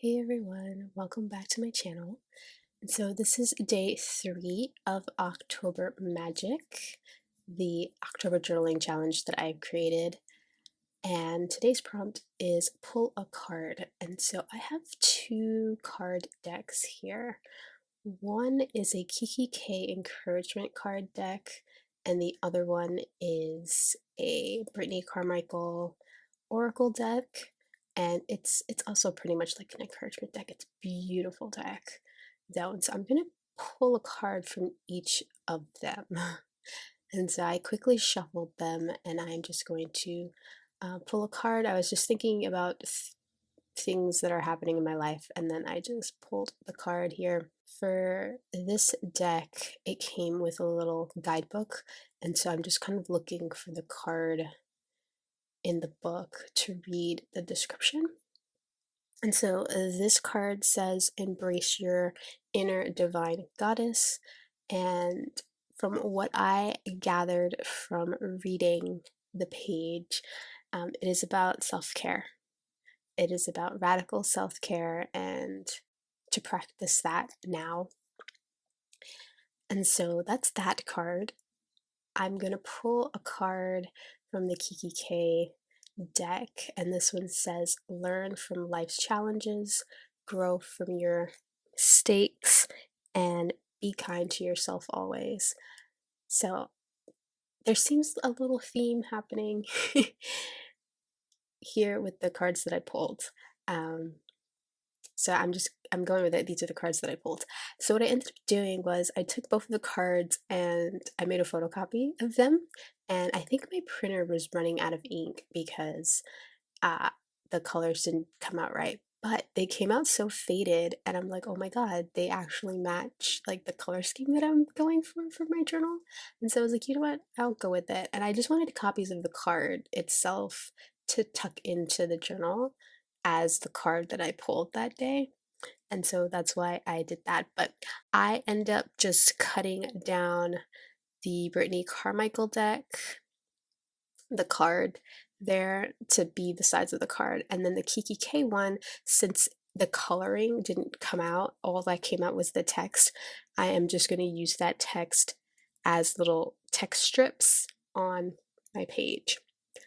Hey everyone, welcome back to my channel. And so this is day 3 of October Magic, the October journaling challenge that I've created. And today's prompt is pull a card. And so I have two card decks here. One is a Kikki K encouragement card deck, and the other one is a Brittany Carmichael Oracle deck, and it's also pretty much like an encouragement deck. It's a beautiful deck. That one. So I'm gonna pull a card from each of them. And so I quickly shuffled them, and I'm just going to pull a card. I was just thinking about things that are happening in my life, and then I just pulled the card here. For this deck, it came with a little guidebook, and so I'm just kind of looking for the card in the book to read the description. And so this card says, embrace your inner divine goddess. And from what I gathered from reading the page, it is about self care. It is about radical self care and to practice that now. And so that's that card. I'm going to pull a card from the Kikki K deck, and this one says, learn from life's challenges, grow from your mistakes, and be kind to yourself always. So there seems a little theme happening here with the cards that I pulled. Um, So I'm going with it. These are the cards that I pulled. So what I ended up doing was I took both of the cards and I made a photocopy of them. And I think my printer was running out of ink because uh, the colors didn't come out right. But they came out so faded, and I'm like, oh my god, they actually match like the color scheme that I'm going for my journal. And so I was like, you know what, I'll go with it. And I just wanted copies of the card itself to tuck into the journal as the card that I pulled that day. And so that's why I did that. But I end up just cutting down the Brittany Carmichael deck, the card there to be the size of the card. And then the Kikki K one, since the coloring didn't come out, all that came out was the text. I am just going to use that text as little text strips on my page.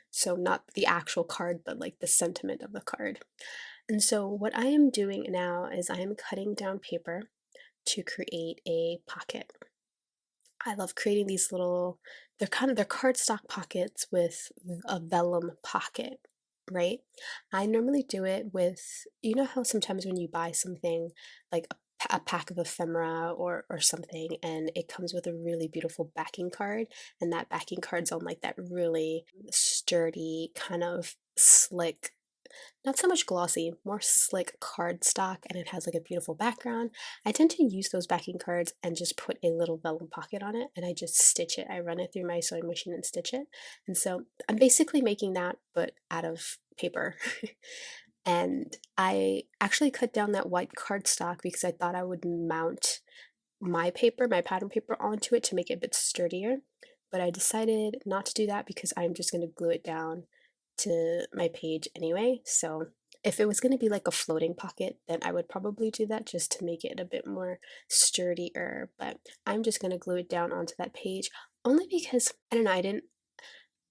So not the actual card, but like the sentiment of the card. And so what I am doing now is I am cutting down paper to create a pocket. I love creating these little, they're cardstock pockets with a vellum pocket, right? I normally do it with, you know how sometimes when you buy something like a pack of ephemera or something, and it comes with a really beautiful backing card, and that backing card's on like that really sturdy kind of slick, not so much glossy, more slick cardstock, and it has like a beautiful background. I tend to use those backing cards and just put a little vellum pocket on it, and I just stitch it. I run it through my sewing machine and stitch it. And so I'm basically making that, but out of paper. And I actually cut down that white cardstock because I thought I would mount my paper, my pattern paper, onto it to make it a bit sturdier. But I decided not to do that because I'm just going to glue it down to my page anyway. So if it was going to be like a floating pocket, then I would probably do that just to make it a bit more sturdier. But I'm just going to glue it down onto that page only because I don't know,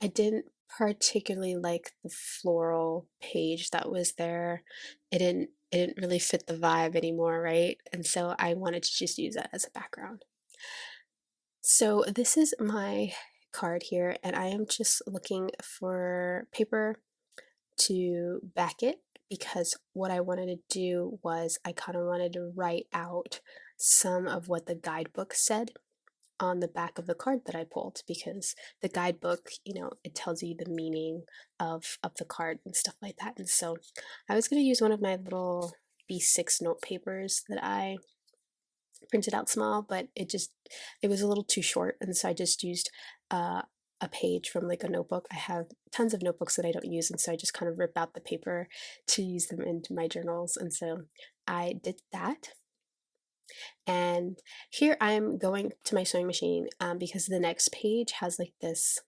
I didn't particularly like the floral page that was there. It didn't really fit the vibe anymore, right? And so I wanted to just use that as a background. So this is my card here, and I am just looking for paper to back it because what I wanted to do was I kind of wanted to write out some of what the guidebook said on the back of the card that I pulled, because the guidebook, it tells you the meaning of the card and stuff like that. And so I was going to use one of my little B6 note papers that I printed out small, but it was a little too short, and so I just used a page from like a notebook. I have tons of notebooks that I don't use, and so I just kind of rip out the paper to use them into my journals. And so I did that. And here I'm going to my sewing machine because the next page has like this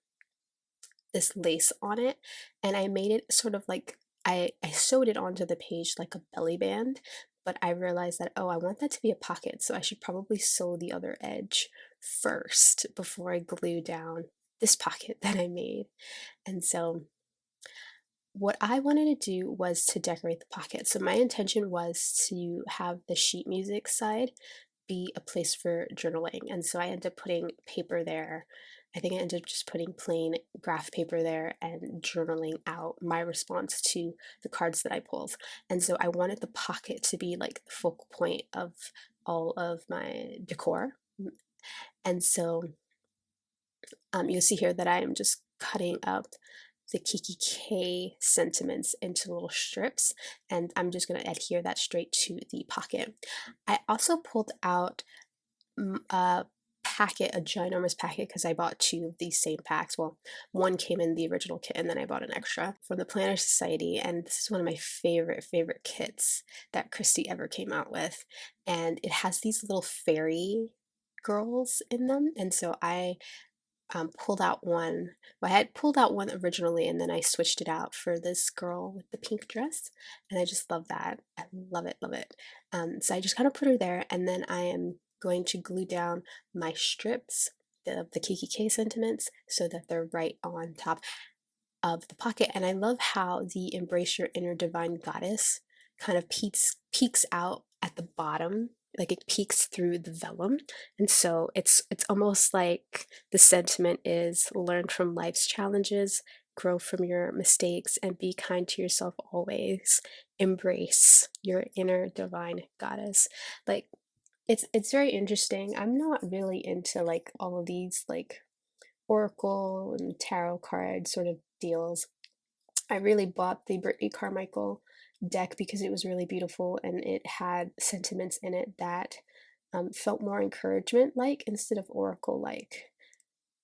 lace on it, and I made it sort of like I sewed it onto the page like a belly band, but I realized that, oh, I want that to be a pocket, so I should probably sew the other edge first before I glue down this pocket that I made. And so what I wanted to do was to decorate the pocket. So my intention was to have the sheet music side be a place for journaling. And so I ended up putting paper there. I think I ended up just putting plain graph paper there and journaling out my response to the cards that I pulled. And so I wanted the pocket to be like the focal point of all of my decor. And so you'll see here that I am just cutting up the Kikki K sentiments into little strips, and I'm just going to adhere that straight to the pocket. I also pulled out a packet, a ginormous packet, because I bought two of these same packs. Well, one came in the original kit, and then I bought an extra from the Planner Society, and this is one of my favorite kits that Christy ever came out with, and it has these little fairy girls in them, and so I pulled out one. Well, I had pulled out one originally, and then I switched it out for this girl with the pink dress, and I just love that. I love it, love it. So I just kind of put her there, and then I am going to glue down my strips of the Kikki K sentiments so that they're right on top of the pocket. And I love how the Embrace Your Inner Divine Goddess kind of peeks out at the bottom, like it peeks through the vellum. And so it's almost like the sentiment is learn from life's challenges, grow from your mistakes, and be kind to yourself always. Embrace your inner divine goddess. Like it's very interesting. I'm not really into like all of these like oracle and tarot card sort of deals. I really bought the Brittany Carmichael deck because it was really beautiful and it had sentiments in it that felt more encouragement like instead of oracle like.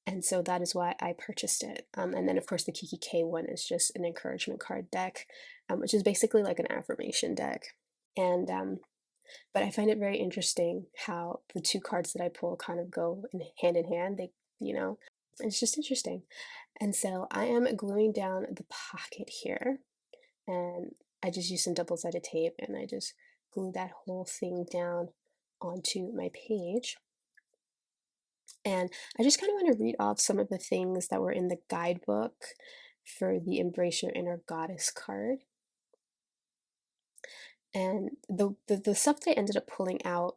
And so that is why I purchased it. And then, of course, the Kikki K one is just an encouragement card deck, which is basically like an affirmation deck. And but I find it very interesting how the two cards that I pull kind of go in hand. They, you know, it's just interesting. And so I am gluing down the pocket here, and I just use some double-sided tape and I just glue that whole thing down onto my page. And I just kind of want to read off some of the things that were in the guidebook for the Embrace Your Inner Goddess card. And the stuff that I ended up pulling out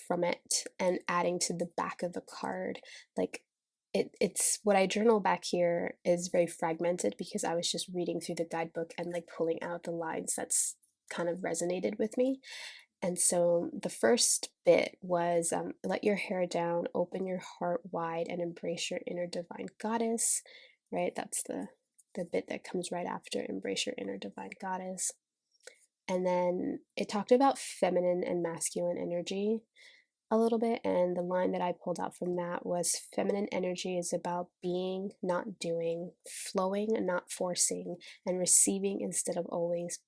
from it and adding to the back of the card, like it's what I journal back here is very fragmented because I was just reading through the guidebook and like pulling out the lines that's kind of resonated with me. And so the first bit was let your hair down, open your heart wide, and embrace your inner divine goddess, right? That's the bit that comes right after embrace your inner divine goddess. And then it talked about feminine and masculine energy a little bit. And the line that I pulled out from that was feminine energy is about being, not doing, flowing, not forcing, and receiving instead of always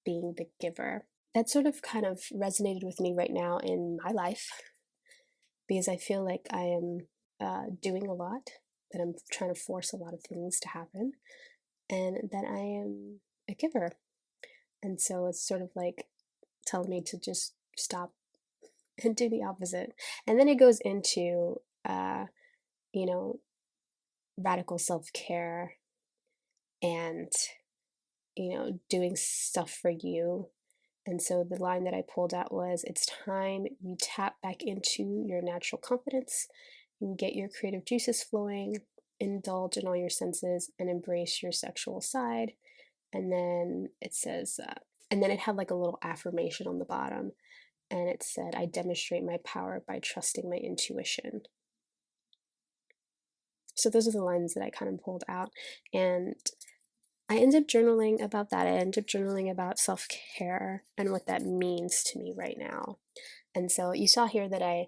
being the giver. That sort of kind of resonated with me right now in my life because I feel like I am doing a lot, that I'm trying to force a lot of things to happen, and that I am a giver. And so it's sort of like telling me to just stop and do the opposite. And then it goes into, you know, radical self care and, doing stuff for you. And so the line that I pulled out was it's time you tap back into your natural confidence, you get your creative juices flowing, indulge in all your senses, and embrace your sexual side. And then it says, and then it had like a little affirmation on the bottom, and it said, I demonstrate my power by trusting my intuition. So those are the lines that I kind of pulled out. And I ended up journaling about that. I ended up journaling about self care and what that means to me right now. And so you saw here that I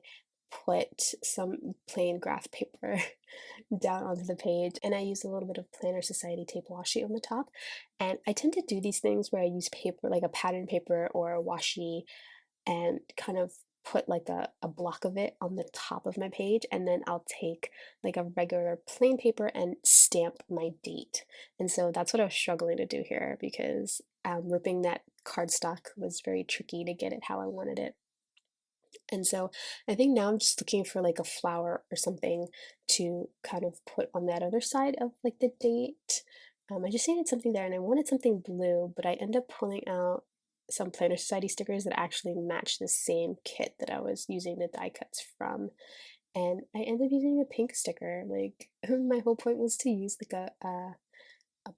put some plain graph paper down onto the page, and I used a little bit of Planner Society tape washi on the top. And I tend to do these things where I use paper, like a pattern paper or a washi, and kind of put like a block of it on the top of my page, and then I'll take like a regular plain paper and stamp my date. And so that's what I was struggling to do here because ripping that cardstock was very tricky to get it how I wanted it. And so I think now I'm just looking for like a flower or something to kind of put on that other side of like the date. I just needed something there and I wanted something blue, but I end up pulling out some Planner Society stickers that actually match the same kit that I was using the die cuts from. And I ended up using a pink sticker. Like my whole point was to use like a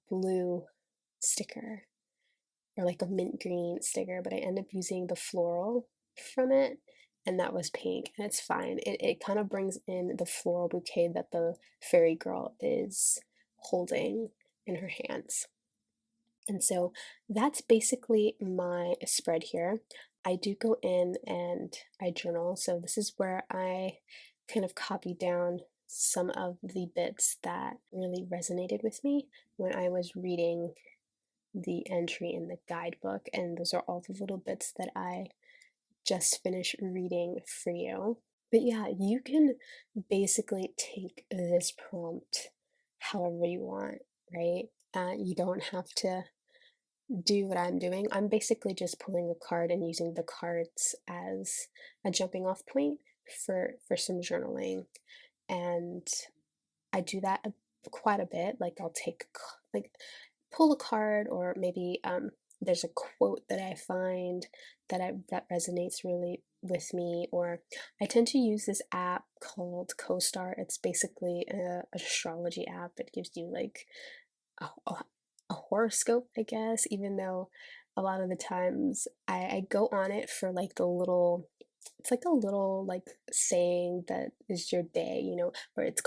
blue sticker or like a mint green sticker, but I end up using the floral from it, and that was pink, and it's fine. It kind of brings in the floral bouquet that the fairy girl is holding in her hands. And so that's basically my spread here. I do go in and I journal, so this is where I kind of copy down some of the bits that really resonated with me when I was reading the entry in the guidebook, and those are all the little bits that I just finished reading for you. But yeah, you can basically take this prompt however you want, right? You don't have to do what I'm doing. I'm basically just pulling a card and using the cards as a jumping off point for some journaling. And I do that quite a bit. Like I'll take like pull a card, or maybe there's a quote that I find that resonates really with me, or I tend to use this app called CoStar. It's basically a astrology app. It gives you like a, a horoscope, I guess, even though a lot of the times I go on it for like the little it's like a little like saying that is your day, or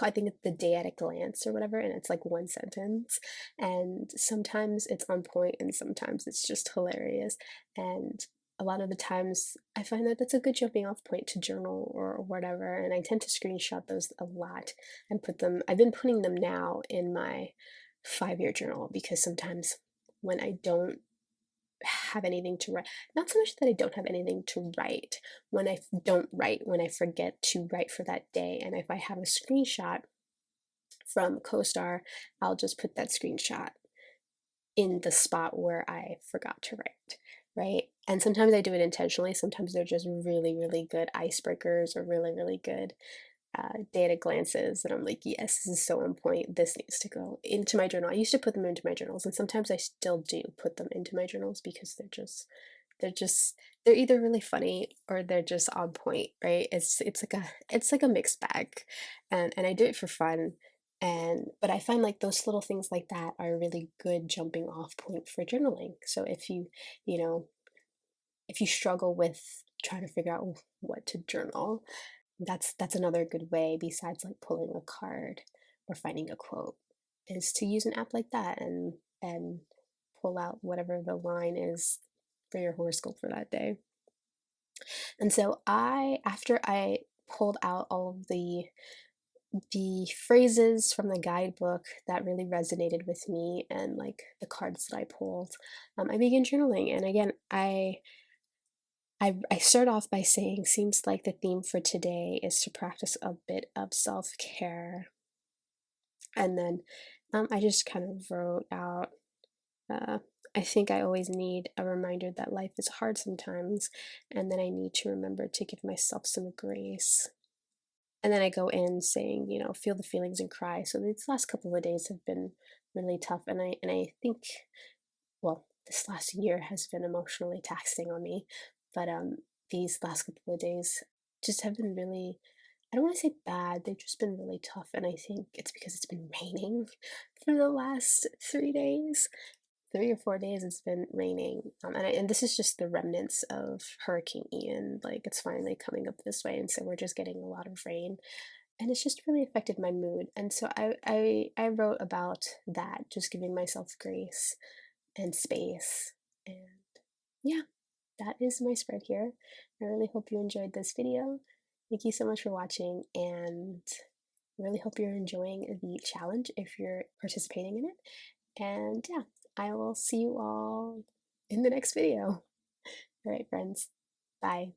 I think it's the day at a glance or whatever, and it's like one sentence. And sometimes it's on point and sometimes it's just hilarious. And a lot of the times I find that that's a good jumping off point to journal or whatever. And I tend to screenshot those a lot and I've been putting them now in my 5-year journal because sometimes when I don't have anything to write. Not so much that I don't have anything to write. When I don't write, when I forget to write for that day, and if I have a screenshot from CoStar, I'll just put that screenshot in the spot where I forgot to write, right? And sometimes I do it intentionally. Sometimes they're just really, really good icebreakers or really, really good data glances, and I'm like, yes, this is so on point. This needs to go into my journal. I used to put them into my journals, and sometimes I still do put them into my journals because they're either really funny or they're just on point, right? It's like a mixed bag, and I do it for fun. But I find like those little things like that are a really good jumping off point for journaling. So you know, if you struggle with trying to figure out what to journal, that's another good way besides like pulling a card or finding a quote, is to use an app like that and pull out whatever the line is for your horoscope for that day. And so after I pulled out all of the phrases from the guidebook that really resonated with me and like the cards that I pulled, I began journaling. And again, I start off by saying, seems like the theme for today is to practice a bit of self-care. And then I just kind of wrote out, uh, I think I always need a reminder that life is hard sometimes, and then I need to remember to give myself some grace. And then I go in saying, feel the feelings and cry. So these last couple of days have been really tough, and I think, well, this last year has been emotionally taxing on me, but these last couple of days just have been really, I don't want to say bad, they've just been really tough, and I think it's because it's been raining for the last 3 days. 3 or 4 days it's been raining, and this is just the remnants of Hurricane Ian. Like it's finally coming up this way, and so we're just getting a lot of rain, and it's just really affected my mood. And so I wrote about that, just giving myself grace and space. And yeah, that is my spread here. I really hope you enjoyed this video. Thank you so much for watching, and I really hope you're enjoying the challenge if you're participating in it. And yeah, I will see you all in the next video. All right, friends. Bye.